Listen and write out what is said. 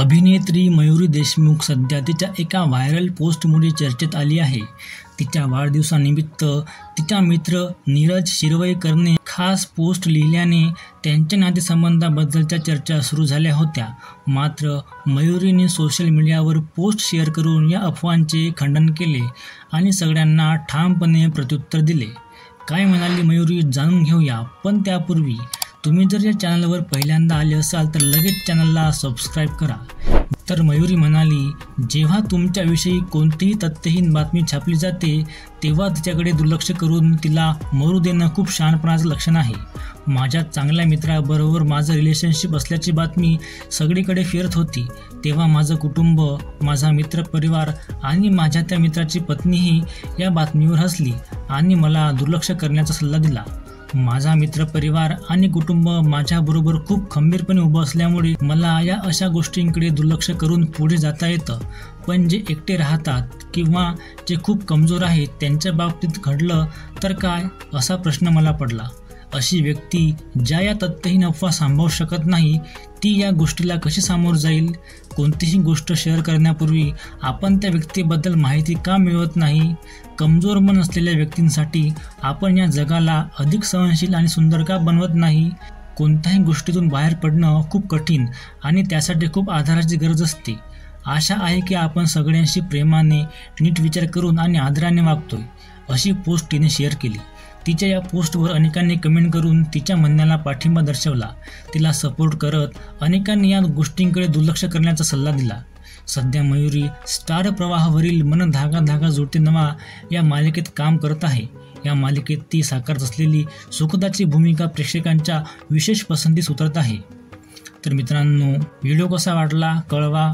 अभिनेत्री मयुरी देशमुख सध्या तिच्या एका व्हायरल पोस्टमुळे चर्चेत आली आहे. तिच्या वाढदिवसानिमित्त तिच्या मित्र नीरज शिरवईकरने खास पोस्ट लिहिल्याने त्यांच्या नातेसंबंधाबद्दलच्या चर्चा सुरू झाल्या होत्या. मात्र मयुरीने सोशल मीडियावर पोस्ट शेअर करून या अफवांचे खंडन केले आणि सगळ्यांना ठामपणे प्रत्युत्तर दिले. काय म्हणाली मयुरी जाणून घेऊया, पण त्यापूर्वी तुम्ही जर या चॅनलवर पहिल्यांदा आले असाल तर लगेच चॅनलला सबस्क्राईब करा. तर मयुरी म्हणाली, जेव्हा तुमच्याविषयी कोणतीही तथ्यहीन बातमी छापली जाते तेव्हा तिच्याकडे दुर्लक्ष करून तिला मरू देणं खूप शहाणपणाचं लक्षण आहे. माझ्या चांगल्या मित्राबरोबर माझं रिलेशनशिप असल्याची बातमी सगळीकडे फिरत होती तेव्हा माझं कुटुंब, माझा मित्रपरिवार आणि माझ्या त्या मित्राची पत्नीही या बातमीवर हसली आणि मला दुर्लक्ष करण्याचा सल्ला दिला. माझा मित्रपरिवार आणि कुटुंब माझ्याबरोबर खूप खंबीरपणे उभं असल्यामुळे मला या अशा गोष्टींकडे दुर्लक्ष करून पुढे जाता येतं. पण जे एकटे राहतात किंवा जे खूप कमजोर आहेत त्यांच्या बाबतीत घडलं तर काय, असा प्रश्न मला पडला. अशी व्यक्ती ज्या या तथ्यहीन अफवा सांभाळू शकत नाही ती या गोष्टीला कशी सामोर जाईल? कोणतीही गोष्ट शेअर करण्यापूर्वी आपण त्या व्यक्तीबद्दल माहिती का मिळवत नाही? कमजोर मन असलेल्या व्यक्तींसाठी आपण या जगाला अधिक सहनशील आणि सुंदर का बनवत नाही? कोणत्याही गोष्टीतून बाहेर पडणं खूप कठीण आणि त्यासाठी खूप आधाराची गरज असते. आशा आहे की आपण सगळ्यांशी प्रेमाने, नीट विचार करून आणि आदराने वागतोय, अशी पोस्ट तिने शेअर केली. तिच्या या पोस्टवर अनेकांनी कमेंट करून तिच्या म्हणण्याला पाठिंबा दर्शवला. तिला सपोर्ट करत अनेकांनी या गोष्टींकडे दुर्लक्ष करण्याचा सल्ला दिला. सध्या मयुरी स्टार प्रवाहावरील मन धागा धागा जोडते नवा या मालिकेत काम करत आहे. या मालिकेत ती साकारत असलेली सुखदाची भूमिका प्रेक्षकांच्या विशेष पसंतीस उतरत आहे. तर मित्रांनो, व्हिडिओ कसा वाटला कळवा.